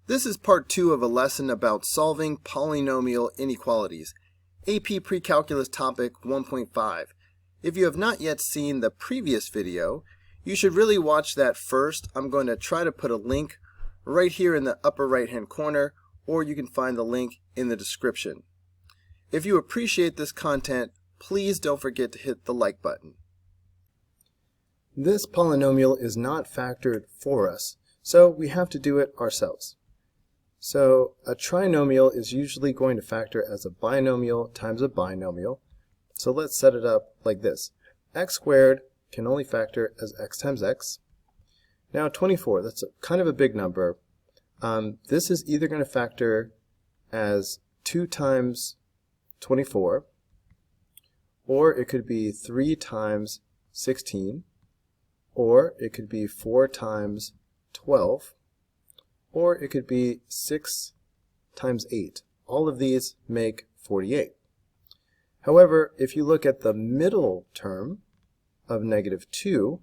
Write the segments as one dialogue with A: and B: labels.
A: This is part 2 of a lesson about solving polynomial inequalities, AP Precalculus topic 1.5. If you have not yet seen the previous video, you should really watch that first. I'm going to try to put a link right here in the upper right hand corner, or you can find the link in the description. If you appreciate this content, please don't forget to hit the like button. This polynomial is not factored for us, so we have to do it ourselves. So a trinomial is usually going to factor as a binomial times a binomial. So let's set it up like this. X squared can only factor as x times x. Now 24, that's kind of a big number. This is either going to factor as 2 times 24, or it could be 3 times 16, or it could be 4 times 12, or it could be 6 times 8. All of these make 48. However, if you look at the middle term of -2,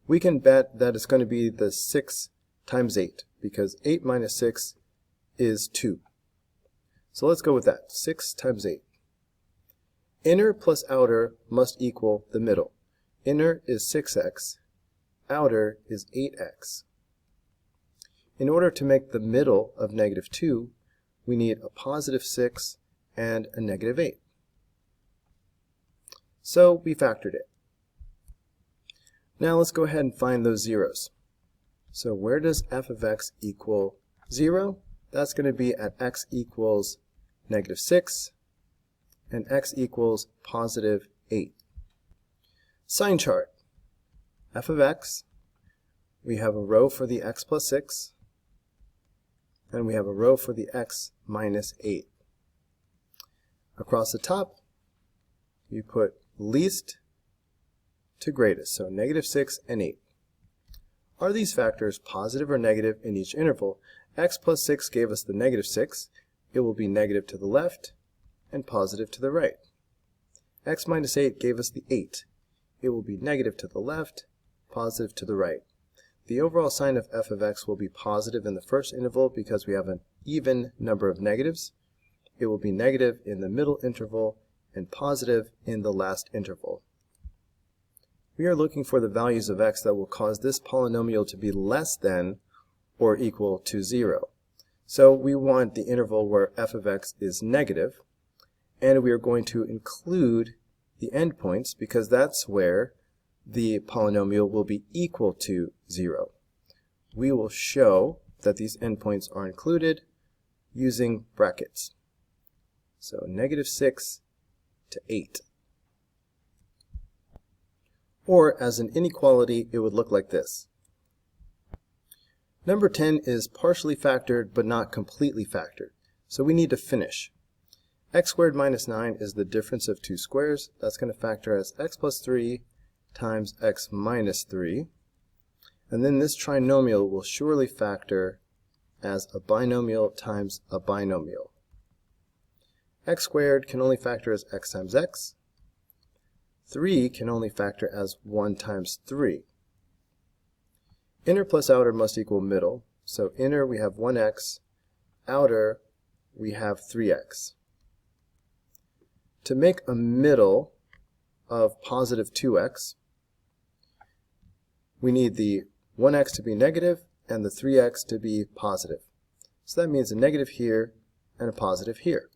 A: we can bet that it's going to be the 6 times 8, because 8 minus 6 is 2. So let's go with that, 6 times 8. Inner plus outer must equal the middle. Inner is 6x, outer is 8x. In order to make the middle of -2, we need a positive 6 and a -8. So we factored it. Now let's go ahead and find those zeros. So where does f of x equal 0? That's going to be at x equals -6 and x equals positive 8. Sign chart. F of x, we have a row for the x plus 6, and we have a row for the x minus 8. Across the top, you put least to greatest, so -6 and 8. Are these factors positive or negative in each interval? X plus 6 gave us the -6. It will be negative to the left and positive to the right. X minus 8 gave us the 8. It will be negative to the left, positive to the right. The overall sign of f of x will be positive in the first interval because we have an even number of negatives. It will be negative in the middle interval and positive in the last interval. We are looking for the values of x that will cause this polynomial to be less than or equal to 0. So we want the interval where f of x is negative, and we are going to include the endpoints because that's where the polynomial will be equal to 0. We will show that these endpoints are included using brackets. So -6 to 8. Or as an inequality, it would look like this. Number 10 is partially factored but not completely factored. So we need to finish. X squared minus 9 is the difference of two squares. That's going to factor as x plus 3 times x minus 3. And then this trinomial will surely factor as a binomial times a binomial. X squared can only factor as x times x. 3 can only factor as 1 times 3. Inner plus outer must equal middle. So inner we have 1x, outer we have 3x. To make a middle of positive 2x, we need the 1x to be negative and the 3x to be positive. So that means a negative here and a positive here.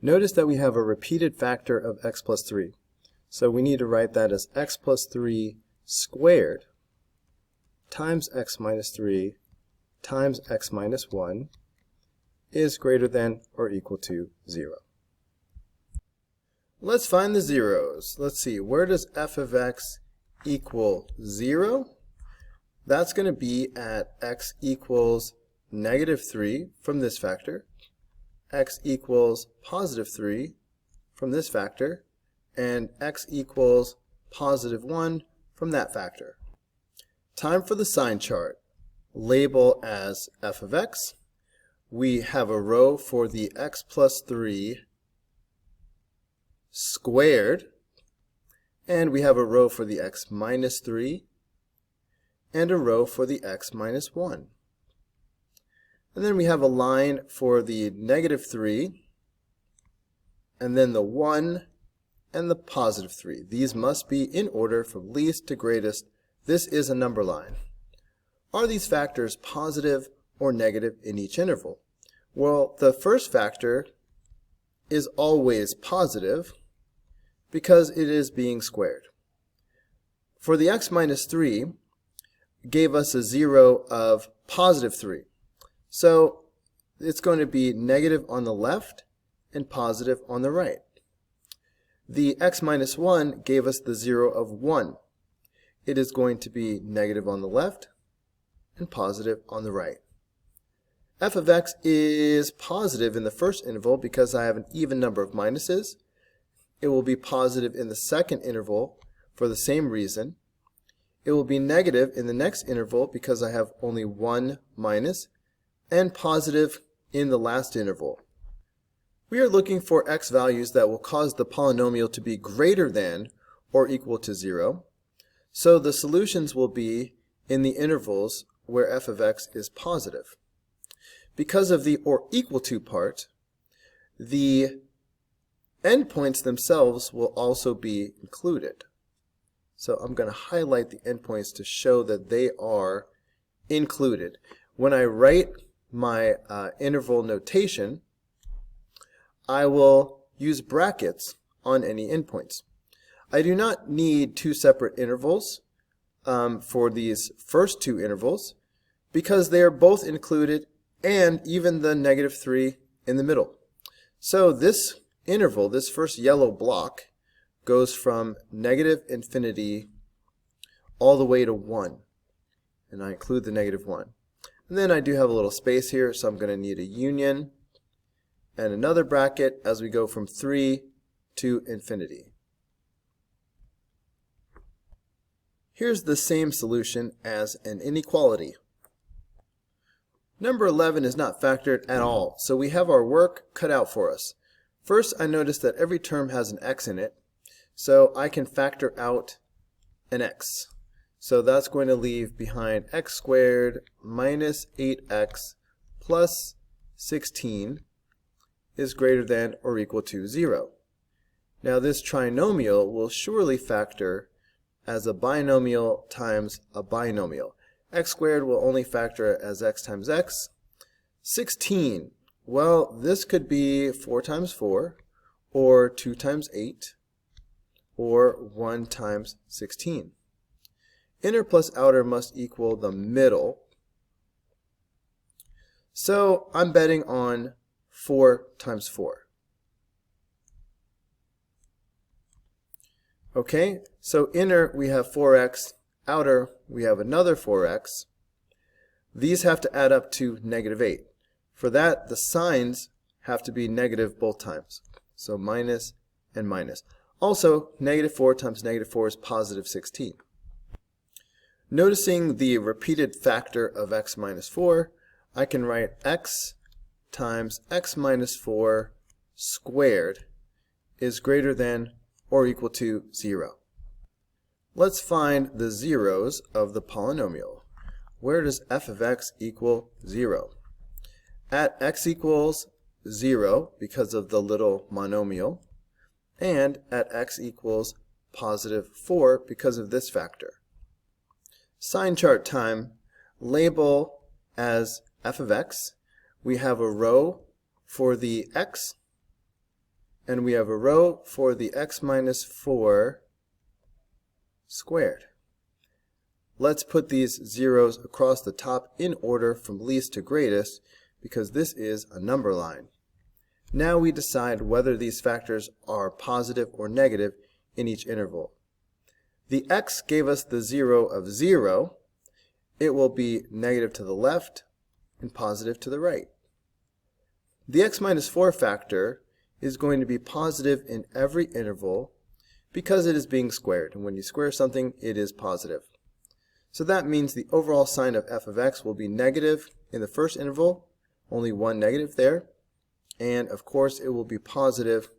A: Notice that we have a repeated factor of x plus 3. So we need to write that as x plus 3 squared times x minus 3 times x minus 1 is greater than or equal to 0. Let's find the zeros. Let's see, where does f of x equal 0? That's going to be at x equals -3 from this factor, x equals positive 3 from this factor, and x equals positive 1 from that factor. Time for the sign chart. Label as f of x. We have a row for the x plus 3 squared, and we have a row for the x minus 3 and a row for the x minus 1. And then we have a line for the -3, and then the 1 and the +3. These must be in order from least to greatest. This is a number line. Are these factors positive or negative in each interval? Well, the first factor is always positive because it is being squared. For the x minus 3 gave us a 0 of +3. So it's going to be negative on the left and positive on the right. The x minus 1 gave us the 0 of 1. It is going to be negative on the left and positive on the right. F of x is positive in the first interval because I have an even number of minuses. It will be positive in the second interval for the same reason. It will be negative in the next interval because I have only one minus, and positive in the last interval. We are looking for x values that will cause the polynomial to be greater than or equal to 0. So the solutions will be in the intervals where f of x is positive. Because of the or equal to part, the endpoints themselves will also be included. So I'm going to highlight the endpoints to show that they are included. When I write my interval notation, I will use brackets on any endpoints. I do not need two separate intervals for these first two intervals because they are both included, and even the -3 in the middle. So this interval, this first yellow block, goes from -infinity all the way to 1. And I include the -1. And then I do have a little space here, so I'm going to need a union and another bracket as we go from 3 to infinity. Here's the same solution as an inequality. Number 11 is not factored at all, so we have our work cut out for us. First, I notice that every term has an x in it, so I can factor out an x. So that's going to leave behind x squared minus 8x plus 16 is greater than or equal to 0. Now this trinomial will surely factor as a binomial times a binomial. X squared will only factor as x times x. 16, well, this could be 4 times 4, or 2 times 8, or 1 times 16. Inner plus outer must equal the middle. So I'm betting on 4 times 4. Okay, so inner we have 4x, outer we have another 4x. These have to add up to -8. For that, the signs have to be negative both times. So minus and minus. Also, -4 times -4 is positive 16. Noticing the repeated factor of x minus 4, I can write x times x minus 4 squared is greater than or equal to 0. Let's find the zeros of the polynomial. Where does f of x equal 0? At x equals 0 because of the little monomial, and at x equals positive 4 because of this factor. Sign chart time, label as f of x. We have a row for the x, and we have a row for the x minus 4 squared. Let's put these zeros across the top in order from least to greatest because this is a number line. Now we decide whether these factors are positive or negative in each interval. The x gave us the 0 of 0. It will be negative to the left and positive to the right. The x minus 4 factor is going to be positive in every interval because it is being squared, and when you square something, it is positive. So that means the overall sign of f of x will be negative in the first interval, only one negative there, and of course it will be positive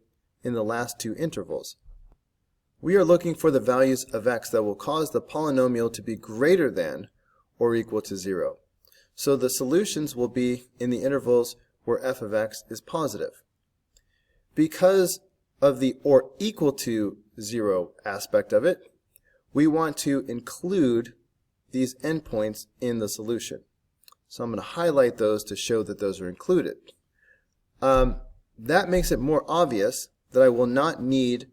A: in the last two intervals. We are looking for the values of x that will cause the polynomial to be greater than or equal to 0. So the solutions will be in the intervals where f of x is positive. Because of the or equal to 0 aspect of it, we want to include these endpoints in the solution. So I'm going to highlight those to show that those are included. That makes it more obvious that I will not need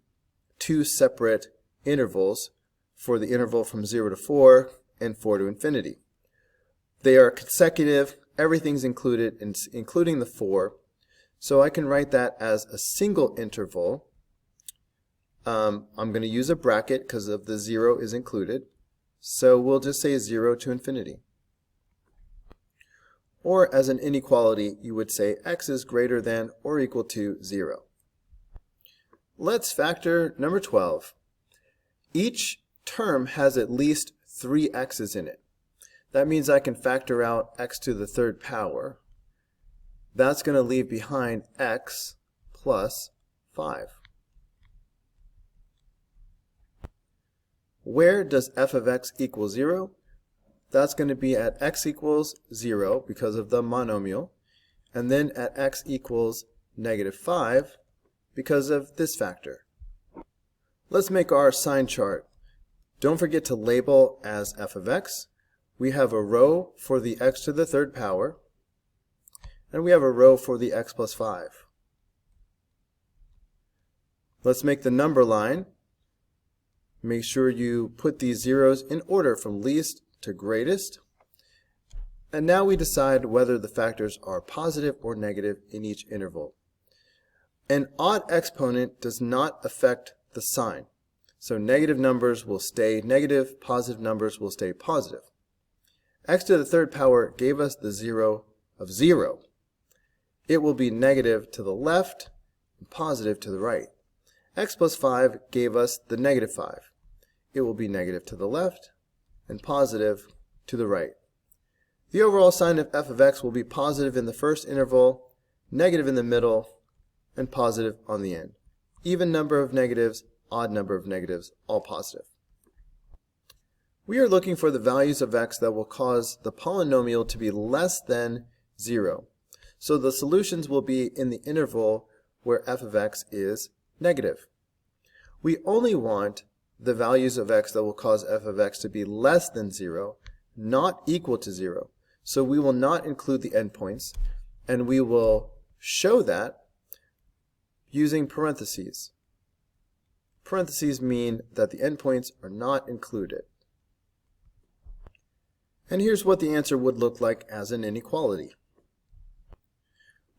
A: two separate intervals for the interval from 0 to 4 and 4 to infinity. They are consecutive, everything's included, including the 4. So I can write that as a single interval. I'm going to use a bracket because of the 0 is included. So we'll just say 0 to infinity. Or as an inequality, you would say x is greater than or equal to 0. Let's factor number 12. Each term has at least 3 x's in it. That means I can factor out x to the third power. That's going to leave behind x plus 5. Where does f of x equal 0? That's going to be at x equals 0 because of the monomial, and then at x equals negative 5 because of this factor. Let's make our sign chart. Don't forget to label as f of x. We have a row for the x to the third power, and we have a row for the x plus 5. Let's make the number line. Make sure you put these zeros in order from least to greatest. And now we decide whether the factors are positive or negative in each interval. An odd exponent does not affect the sign. So negative numbers will stay negative, positive numbers will stay positive. X to the third power gave us the 0 of 0. It will be negative to the left and positive to the right. X plus 5 gave us the negative 5. It will be negative to the left and positive to the right. The overall sign of f of x will be positive in the first interval, negative in the middle, and positive on the end. Even number of negatives, odd number of negatives, all positive. We are looking for the values of x that will cause the polynomial to be less than 0. So the solutions will be in the interval where f of x is negative. We only want the values of x that will cause f of x to be less than 0, not equal to 0. So we will not include the endpoints, and we will show that using parentheses. Parentheses mean that the endpoints are not included. And here's what the answer would look like as an inequality.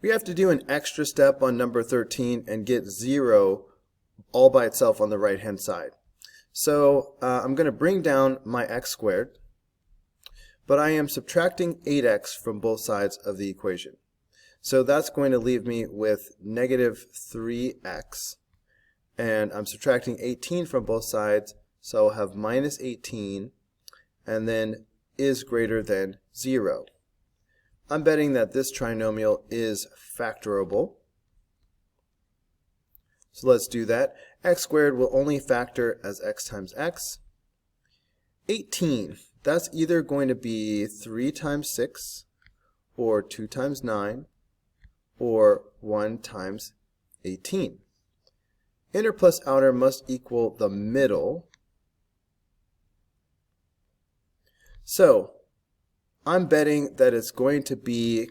A: We have to do an extra step on number 13 and get 0 all by itself on the right-hand side. So I'm going to bring down my x squared, but I am subtracting 8x from both sides of the equation. So that's going to leave me with negative 3x, and I'm subtracting 18 from both sides, so I'll have minus 18, and then is greater than 0. I'm betting that this trinomial is factorable. So let's do that. X squared will only factor as x times x. 18, that's either going to be 3 times 6, or 2 times 9, or 1 times 18. Inner plus outer must equal the middle. So I'm betting that it's going to be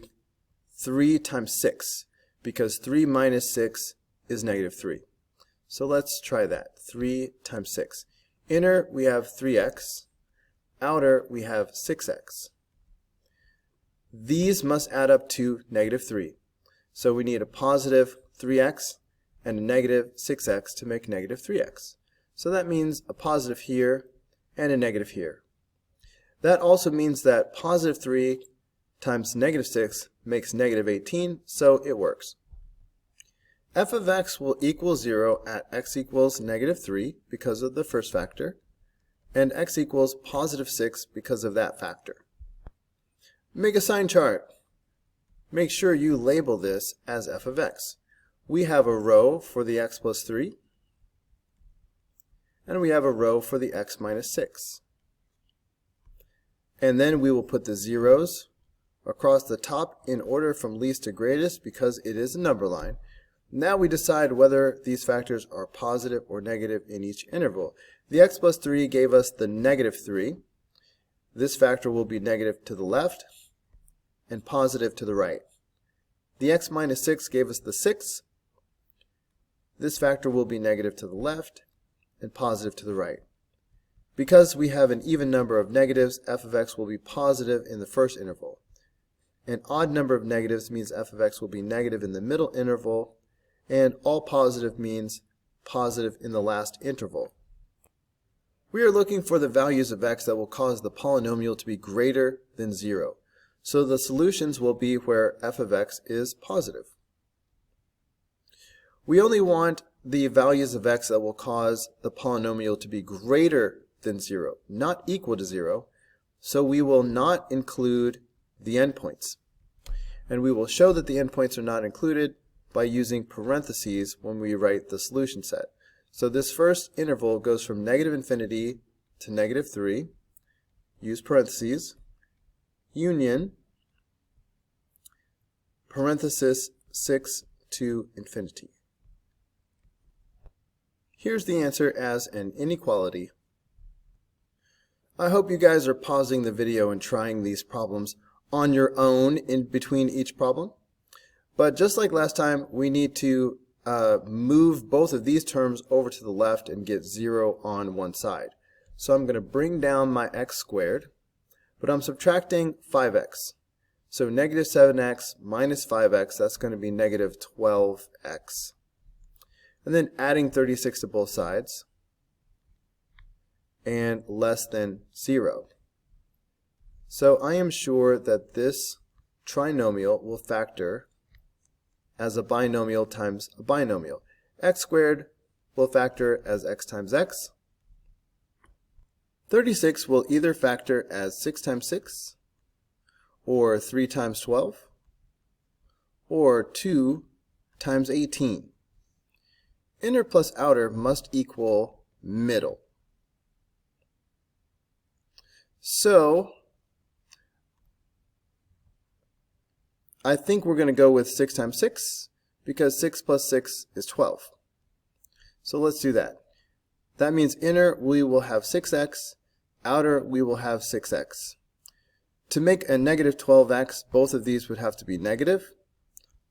A: 3 times 6, because 3 minus 6 is negative 3. So let's try that. 3 times 6. Inner, we have 3x. Outer, we have 6x. These must add up to negative 3. So we need a positive 3x and a negative 6x to make negative 3x. So that means a positive here and a negative here. That also means that positive 3 times negative 6 makes negative 18, so it works. F of x will equal 0 at x equals negative 3 because of the first factor, and x equals positive 6 because of that factor. Make a sign chart. Make sure you label this as f of x. We have a row for the x plus 3, and we have a row for the x minus 6. And then we will put the zeros across the top in order from least to greatest because it is a number line. Now we decide whether these factors are positive or negative in each interval. The x plus 3 gave us the negative 3. This factor will be negative to the left and positive to the right. The x minus 6 gave us the 6. This factor will be negative to the left and positive to the right. Because we have an even number of negatives, f of x will be positive in the first interval. An odd number of negatives means f of x will be negative in the middle interval, and all positive means positive in the last interval. We are looking for the values of x that will cause the polynomial to be greater than 0. So the solutions will be where f of x is positive. We only want the values of x that will cause the polynomial to be greater than 0, not equal to 0, so we will not include the endpoints. And we will show that the endpoints are not included by using parentheses when we write the solution set. So this first interval goes from negative infinity to negative 3, use parentheses, union, parenthesis 6 to infinity. Here's the answer as an inequality. I hope you guys are pausing the video and trying these problems on your own in between each problem. But just like last time, we need to move both of these terms over to the left and get 0 on one side. So I'm going to bring down my x squared, but I'm subtracting 5x. So negative 7x minus 5x, that's going to be negative 12x. And then adding 36 to both sides, and less than 0. So I am sure that this trinomial will factor as a binomial times a binomial. X squared will factor as x times x. 36 will either factor as 6 times 6, or 3 times 12, or 2 times 18. Inner plus outer must equal middle. So I think we're going to go with 6 times 6 because 6 plus 6 is 12. So let's do that. That means inner we will have 6x, outer we will have 6x. To make a negative 12x, both of these would have to be negative.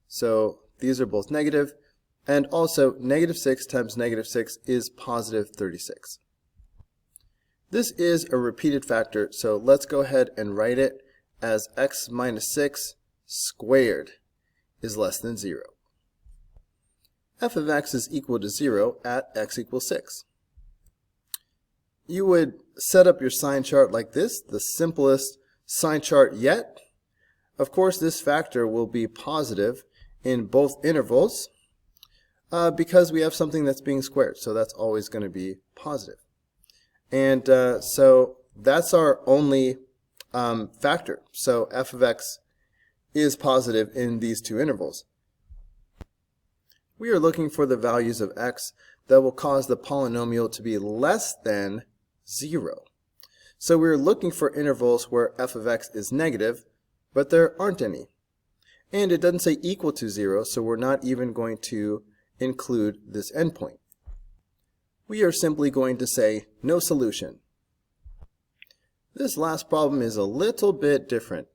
A: So these are both negative. And also negative 6 times negative 6 is positive 36. This is a repeated factor, so let's go ahead and write it as x minus 6 squared is less than 0. F of x is equal to 0 at x equals 6. You would set up your sign chart like this, the simplest sign chart yet. Of course, this factor will be positive in both intervals because we have something that's being squared, so that's always going to be positive. And so that's our only factor. So f of x is positive in these two intervals. We are looking for the values of x that will cause the polynomial to be less than 0. So we're looking for intervals where f of x is negative, but there aren't any. And it doesn't say equal to 0, so we're not even going to include this endpoint. We are simply going to say no solution. This last problem is a little bit different.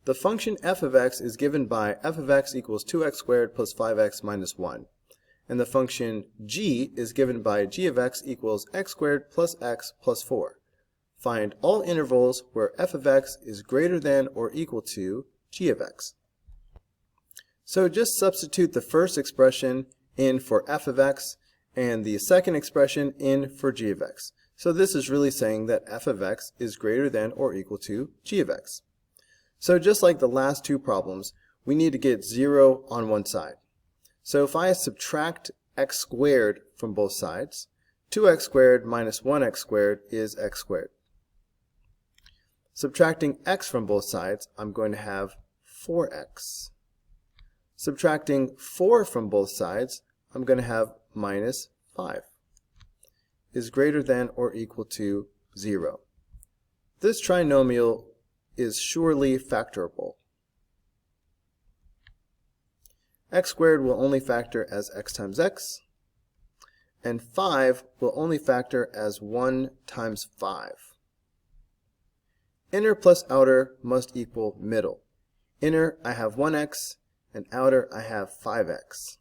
A: The function f of x is given by f of x equals 2x squared plus 5x minus 1. And the function g is given by g of x equals x squared plus x plus 4. Find all intervals where f of x is greater than or equal to g of x. So just substitute the first expression in for f of x and the second expression in for g of x. So this is really saying that f of x is greater than or equal to g of x. So just like the last two problems, we need to get 0 on one side. So if I subtract x squared from both sides, 2x squared minus 1x squared is x squared. Subtracting x from both sides, I'm going to have 4x. Subtracting 4 from both sides, I'm going to have minus 5. Is greater than or equal to 0. This trinomial is surely factorable. x squared will only factor as x times x, and 5 will only factor as 1 times 5. Inner plus outer must equal middle. Inner I have 1x, and outer I have 5x.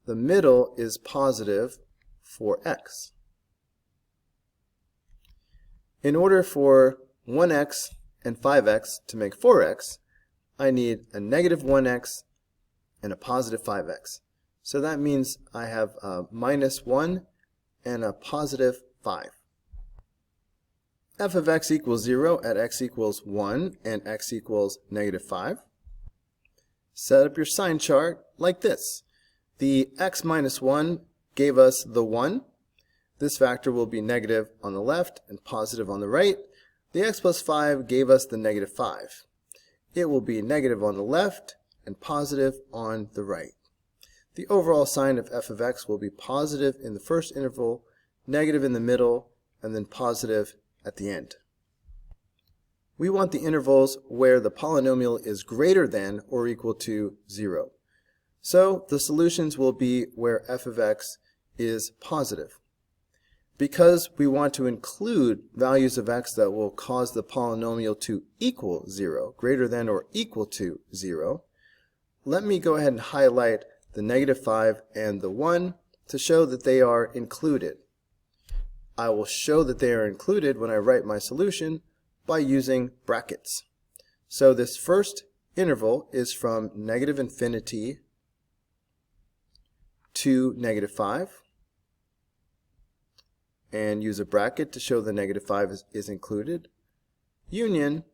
A: The middle is positive for x. In order for 1x and 5x to make 4x, I need a negative 1x and a positive 5x. So that means I have a minus 1 and a positive 5. F of x equals 0 at x equals 1 and x equals negative 5. Set up your sign chart like this. The x minus 1 gave us the 1. This factor will be negative on the left and positive on the right. The x plus 5 gave us the negative 5. It will be negative on the left and positive on the right. The overall sign of f of x will be positive in the first interval, negative in the middle, and then positive at the end. We want the intervals where the polynomial is greater than or equal to 0. So the solutions will be where f of x is positive. Because we want to include values of x that will cause the polynomial to equal 0, greater than or equal to 0, let me go ahead and highlight the negative 5 and the 1 to show that they are included. I will show that they are included when I write my solution by using brackets. So this first interval is from negative infinity to negative 5. And use a bracket to show the negative 5 is included. Union,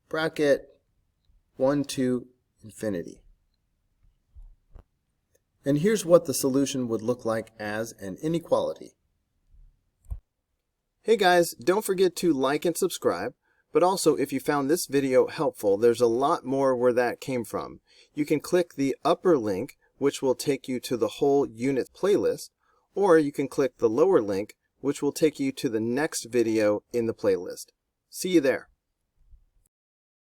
A: bracket, 1 to infinity. And here's what the solution would look like as an inequality. Hey guys, don't forget to like and subscribe, but also if you found this video helpful, there's a lot more where that came from. You can click the upper link, which will take you to the whole unit playlist, or you can click the lower link, which will take you to the next video in the playlist. See you there.